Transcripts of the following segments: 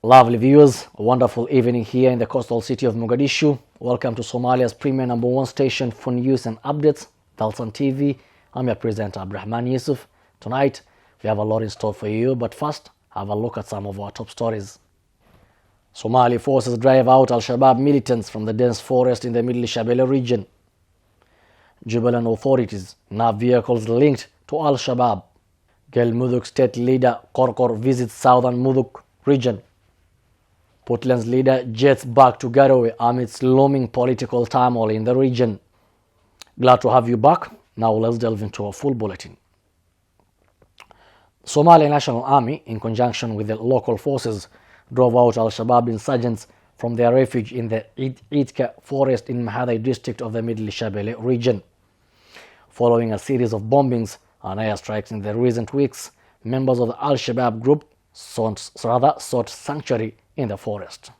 Lovely viewers, a wonderful evening here in the coastal city of Mogadishu. Welcome to Somalia's premier #1 station for news and updates, Dalsan TV. I'm your presenter, Abdurrahman Yusuf. Tonight, we have a lot in store for you, but first, have a look at some of our top stories. Somali forces drive out Al-Shabaab militants from the dense forest in the Middle Shabelle region. Jubaland authorities nab vehicles linked to Al-Shabaab. Galmudug state leader Korkor visits southern Mudug region. Puntland's leader jets back to Garowe amidst looming political turmoil in the region. Glad to have you back. Now let's delve into a full bulletin. Somalia National Army, in conjunction with the local forces, drove out Al-Shabaab insurgents from their refuge in the Idka forest in Mahadai district of the Middle Shabelle region. Following a series of bombings and airstrikes in the recent weeks, members of the Al-Shabaab group sought sanctuary in the forest.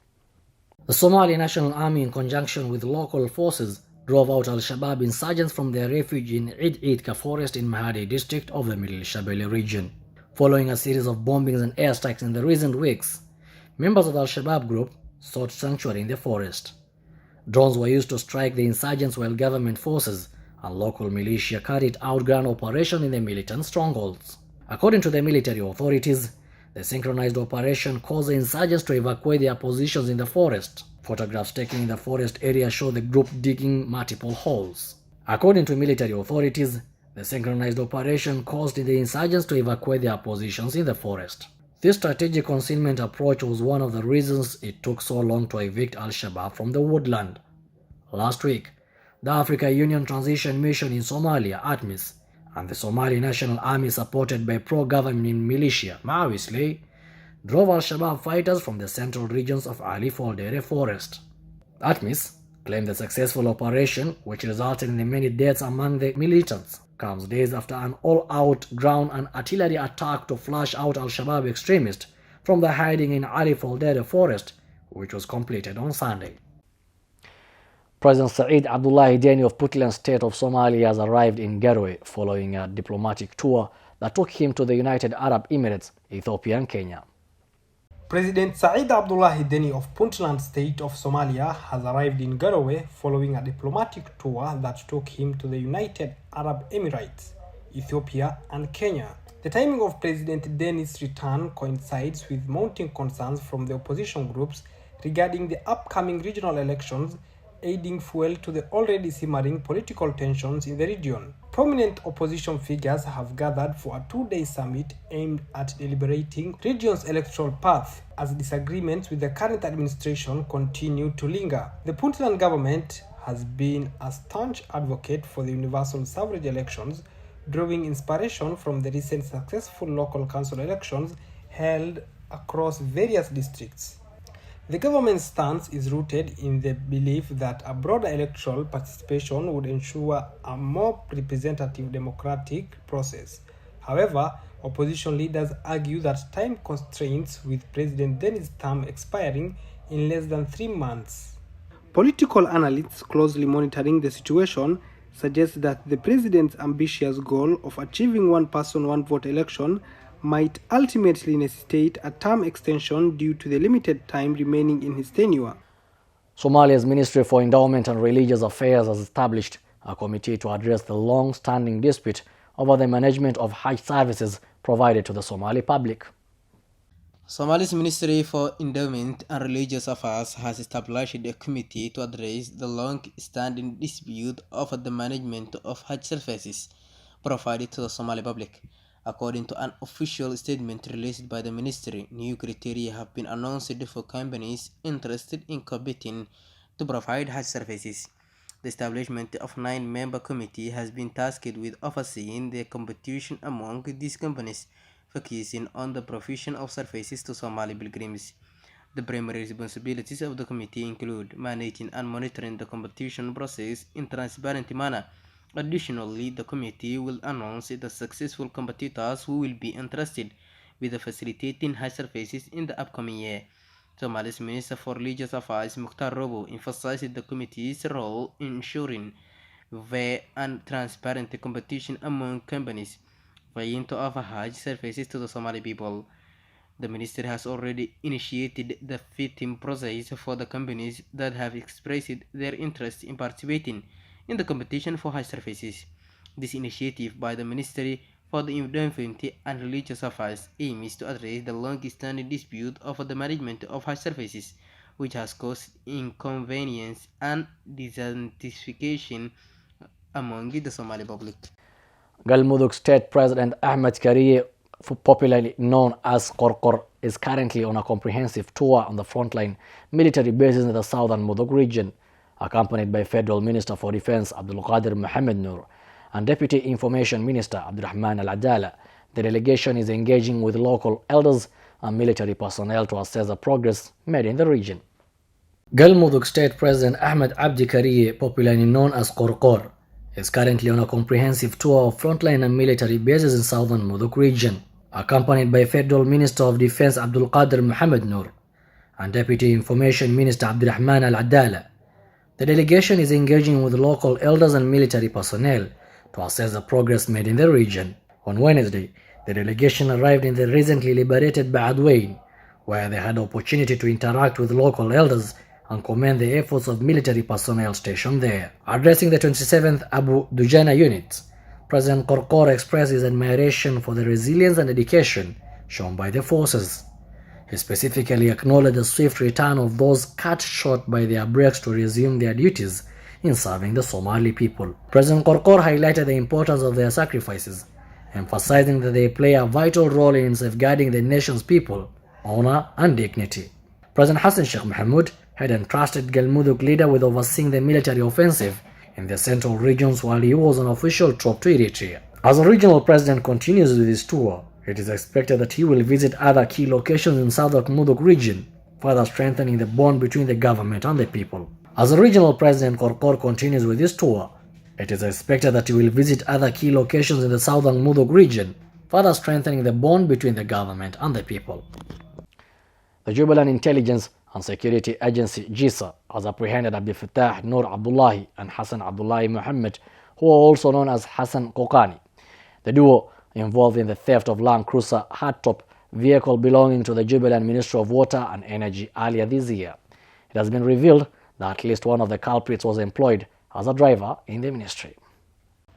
The Somali National Army, in conjunction with local forces, drove out Al-Shabaab insurgents from their refuge in Idka forest in Mahadai district of the Middle Shabelle region. Following a series of bombings and airstrikes in the recent weeks, members of the Al-Shabaab group sought sanctuary in the forest. Drones were used to strike the insurgents while government forces and local militia carried out ground operation in the militant strongholds. According to the military authorities, the synchronized operation caused the insurgents to evacuate their positions in the forest. Photographs taken in the forest area show the group digging multiple holes. According to military authorities, the synchronized operation caused the insurgents to evacuate their positions in the forest. This strategic concealment approach was one of the reasons it took so long to evict Al-Shabaab from the woodland. Last week, the Africa Union Transition Mission in Somalia, ATMIS, and the Somali National Army, supported by pro-government militia, Maoistly, drove Al-Shabaab fighters from the central regions of Ali Foldere forest. ATMIS claimed the successful operation, which resulted in many deaths among the militants, comes days after an all-out ground and artillery attack to flush out Al-Shabaab extremists from the hiding in Ali Foldere forest, which was completed on Sunday. President Saeed Abdullahi Deni of Puntland state of Somalia has arrived in Garowe following a diplomatic tour that took him to the United Arab Emirates, Ethiopia and Kenya. President Saeed Abdullahi Deni of Puntland state of Somalia has arrived in Garowe following a diplomatic tour that took him to the United Arab Emirates, Ethiopia and Kenya. The timing of President Deni's return coincides with mounting concerns from the opposition groups regarding the upcoming regional elections, adding fuel to the already simmering political tensions in the region. Prominent opposition figures have gathered for a two-day summit aimed at deliberating region's electoral path as disagreements with the current administration continue to linger. The Puntland government has been a staunch advocate for the universal suffrage elections, drawing inspiration from the recent successful local council elections held across various districts. The government's stance is rooted in the belief that a broader electoral participation would ensure a more representative democratic process. However, opposition leaders argue that time constraints, with President Deni's term expiring in less than 3 months. Political analysts closely monitoring the situation suggest that the president's ambitious goal of achieving one person, one vote election might ultimately necessitate a term extension due to the limited time remaining in his tenure. Somalia's Ministry for Endowment and Religious Affairs has established a committee to address the long-standing dispute over the management of Hajj services provided to the Somali public. Somalia's Ministry for Endowment and Religious Affairs has established a committee to address the long-standing dispute over the management of Hajj services provided to the Somali public. According to an official statement released by the ministry, new criteria have been announced for companies interested in competing to provide Hajj services. The establishment of a 9-member committee has been tasked with overseeing the competition among these companies, focusing on the provision of services to Somali pilgrims. The primary responsibilities of the committee include managing and monitoring the competition process in a transparent manner. Additionally, the committee will announce the successful competitors who will be entrusted with facilitating Hajj services in the upcoming year. Somalia's Minister for Religious Affairs, Mukhtar Robo, emphasized the committee's role in ensuring fair and transparent competition among companies vying to offer Hajj services to the Somali people. The ministry has already initiated the vetting process for the companies that have expressed their interest in participating in the competition for Hajj services. This initiative by the Ministry for the Endowment and Religious Affairs aims to address the long-standing dispute over the management of Hajj services, which has caused inconvenience and dissatisfaction among the Somali public. Galmudug State President Ahmed Kariye, popularly known as Qorqor, is currently on a comprehensive tour on the frontline military bases in the southern Mudug region, accompanied by Federal Minister for Defense Abdul Qadir Mohammed Noor and Deputy Information Minister Abdurrahman Al-Adala. The delegation is engaging with local elders and military personnel to assess the progress made in the region. Galmudug State President Ahmed Abdi Kariye, popularly known as Qorqor, is currently on a comprehensive tour of frontline and military bases in southern Mudug region, accompanied by Federal Minister of Defense Abdul Qadir Mohammed Noor and Deputy Information Minister Abdurrahman Al-Adala. The delegation is engaging with local elders and military personnel to assess the progress made in the region. On Wednesday, the delegation arrived in the recently liberated Ba'adwain, where they had the opportunity to interact with local elders and commend the efforts of military personnel stationed there. Addressing the 27th Abu Dujana unit, President Qorqor expressed his admiration for the resilience and dedication shown by the forces. He specifically acknowledged the swift return of those cut short by their breaks to resume their duties in serving the Somali people. President Qorqor highlighted the importance of their sacrifices, emphasizing that they play a vital role in safeguarding the nation's people, honor and dignity. President Hassan Sheikh Mohamud had entrusted Galmudug leader with overseeing the military offensive in the central regions while he was on official trip to Eritrea. As the regional president continues with his tour, it is expected that he will visit other key locations in southern Mudug region, further strengthening the bond between the government and the people. As the regional president Qorqor continues with his tour, it is expected that he will visit other key locations in the southern Mudug region, further strengthening the bond between the government and the people. The Jubilant Intelligence and Security Agency GISA has apprehended Abdul Fattah Noor Abdullahi and Hassan Abdullahi Mohammed, who are also known as Hassan Kokani. The duo involved in the theft of Land Cruiser hardtop vehicle belonging to the Jubilant Ministry of Water and Energy earlier this year. It has been revealed that at least one of the culprits was employed as a driver in the ministry.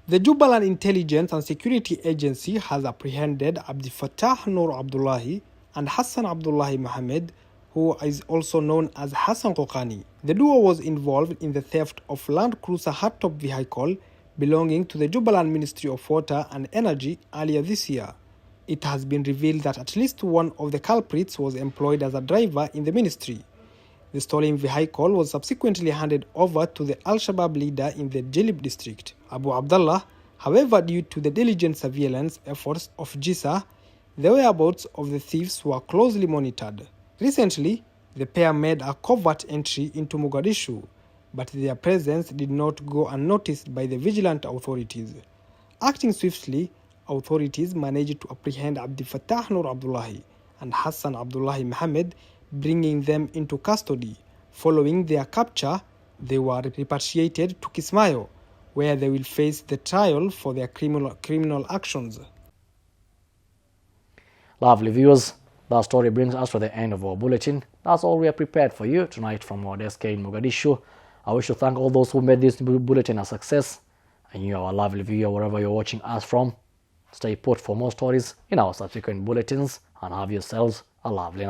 The Jubilant Intelligence and Security Agency has apprehended Abdul Fattah Noor Abdullahi and Hassan Abdullahi Mohammed, who is also known as Hassan Kokani. The duo was involved in the theft of Land Cruiser hardtop vehicle belonging to the Jubilant Ministry of Water and Energy earlier this year. It has been revealed that at least one of the culprits was employed as a driver in the ministry. The stolen vehicle was subsequently handed over to the Al-Shabaab leader in the Jilib district, Abu Abdullah. However, due to the diligent surveillance efforts of GISA, the whereabouts of the thieves were closely monitored. Recently, the pair made a covert entry into Mogadishu, but their presence did not go unnoticed by the vigilant authorities. Acting swiftly, authorities managed to apprehend Abdul Fattah Noor Abdullahi and Hassan Abdullahi Mohammed, bringing them into custody. Following their capture, they were repatriated to Kismayo, where they will face the trial for their criminal actions. Lovely viewers, that story brings us to the end of our bulletin. That's all we are prepared for you tonight from our desk in Mogadishu. I wish to thank all those who made this bulletin a success. And you, our lovely viewer, wherever you're watching us from, stay put for more stories in our subsequent bulletins and have yourselves a lovely night.